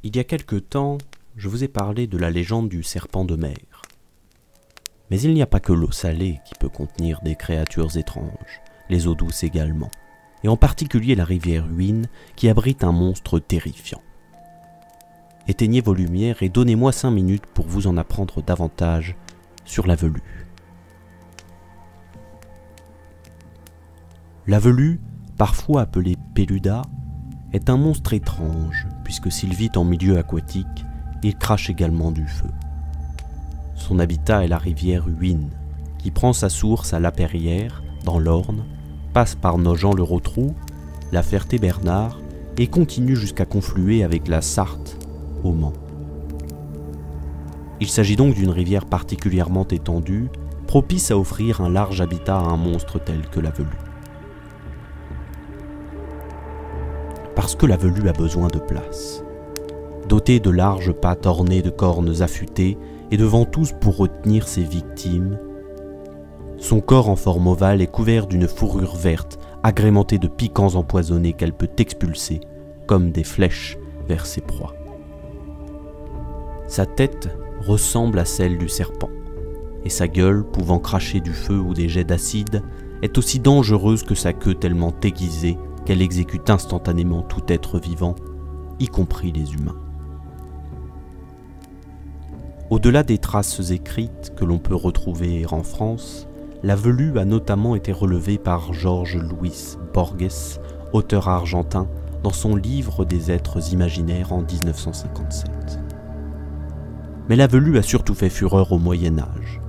Il y a quelque temps, je vous ai parlé de la légende du serpent de mer. Mais il n'y a pas que l'eau salée qui peut contenir des créatures étranges, les eaux douces également, et en particulier la rivière Huine qui abrite un monstre terrifiant. Éteignez vos lumières et donnez-moi 5 minutes pour vous en apprendre davantage sur la velue. La velue, parfois appelée Peluda, est un monstre étrange, puisque s'il vit en milieu aquatique, il crache également du feu. Son habitat est la rivière Huine, qui prend sa source à La Perrière, dans l'Orne, passe par Nogent-le-Rotrou, La Ferté-Bernard et continue jusqu'à confluer avec la Sarthe au Mans. Il s'agit donc d'une rivière particulièrement étendue, propice à offrir un large habitat à un monstre tel que la velue. Parce que la velue a besoin de place. Dotée de larges pattes ornées de cornes affûtées et de ventouses pour retenir ses victimes, son corps en forme ovale est couvert d'une fourrure verte agrémentée de piquants empoisonnés qu'elle peut expulser comme des flèches vers ses proies. Sa tête ressemble à celle du serpent, et sa gueule, pouvant cracher du feu ou des jets d'acide, est aussi dangereuse que sa queue tellement aiguisée qu'elle exécute instantanément tout être vivant, y compris les humains. Au-delà des traces écrites que l'on peut retrouver en France, la velue a notamment été relevée par Jorge Luis Borges, auteur argentin, dans son livre des êtres imaginaires en 1957. Mais la velue a surtout fait fureur au Moyen-Âge,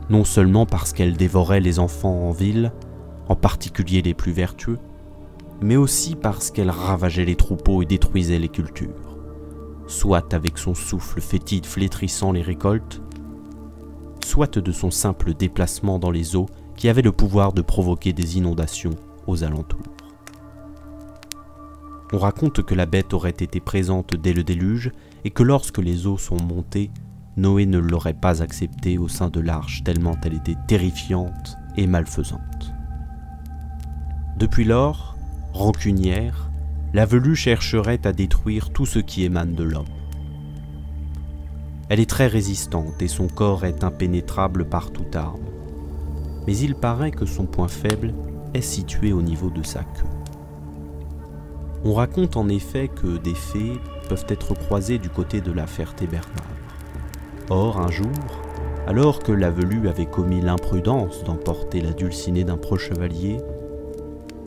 non seulement parce qu'elle dévorait les enfants en ville, en particulier les plus vertueux, mais aussi parce qu'elle ravageait les troupeaux et détruisait les cultures, soit avec son souffle fétide flétrissant les récoltes, soit de son simple déplacement dans les eaux qui avait le pouvoir de provoquer des inondations aux alentours. On raconte que la bête aurait été présente dès le déluge et que lorsque les eaux sont montées, Noé ne l'aurait pas acceptée au sein de l'arche tellement elle était terrifiante et malfaisante. Depuis lors, rancunière, la velue chercherait à détruire tout ce qui émane de l'homme. Elle est très résistante et son corps est impénétrable par toute arme. Mais il paraît que son point faible est situé au niveau de sa queue. On raconte en effet que des fées peuvent être croisées du côté de La Ferté-Bernard. Or, un jour, alors que la velue avait commis l'imprudence d'emporter la dulcinée d'un proche chevalier,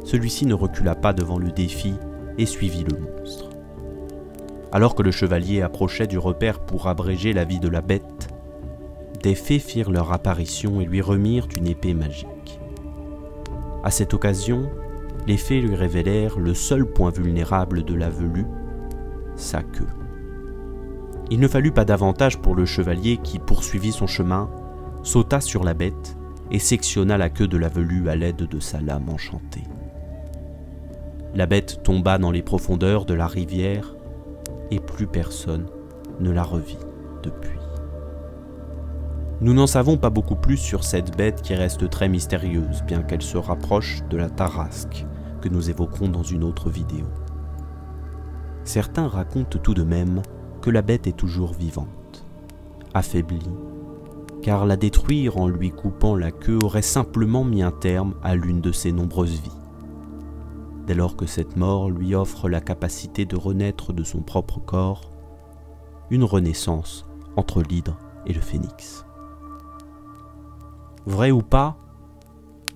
celui-ci ne recula pas devant le défi et suivit le monstre. Alors que le chevalier approchait du repère pour abréger la vie de la bête, des fées firent leur apparition et lui remirent une épée magique. À cette occasion, les fées lui révélèrent le seul point vulnérable de la velue, sa queue. Il ne fallut pas davantage pour le chevalier qui poursuivit son chemin, sauta sur la bête et sectionna la queue de la velue à l'aide de sa lame enchantée. La bête tomba dans les profondeurs de la rivière et plus personne ne la revit depuis. Nous n'en savons pas beaucoup plus sur cette bête qui reste très mystérieuse, bien qu'elle se rapproche de la tarasque, que nous évoquerons dans une autre vidéo. Certains racontent tout de même que la bête est toujours vivante, affaiblie, car la détruire en lui coupant la queue aurait simplement mis un terme à l'une de ses nombreuses vies, dès lors que cette mort lui offre la capacité de renaître de son propre corps, une renaissance entre l'hydre et le phénix. Vrai ou pas,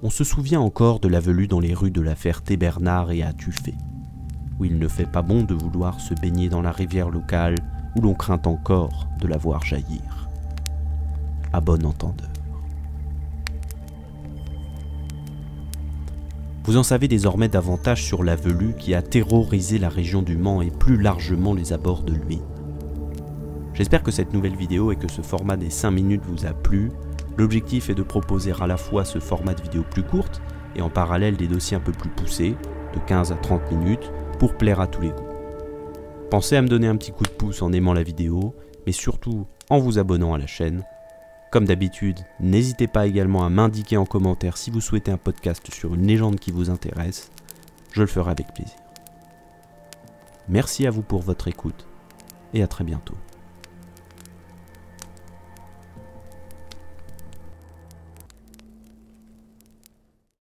on se souvient encore de la velue dans les rues de La Ferté-Bernard et à Tuffet, où il ne fait pas bon de vouloir se baigner dans la rivière locale où l'on craint encore de la voir jaillir. À bon entendeur. Vous en savez désormais davantage sur la velue qui a terrorisé la région du Mans et plus largement les abords de l'Huine. J'espère que cette nouvelle vidéo et que ce format des 5 minutes vous a plu. L'objectif est de proposer à la fois ce format de vidéo plus courte et en parallèle des dossiers un peu plus poussés, de 15 à 30 minutes, pour plaire à tous les goûts. Pensez à me donner un petit coup de pouce en aimant la vidéo, mais surtout en vous abonnant à la chaîne. Comme d'habitude, n'hésitez pas également à m'indiquer en commentaire si vous souhaitez un podcast sur une légende qui vous intéresse. Je le ferai avec plaisir. Merci à vous pour votre écoute et à très bientôt.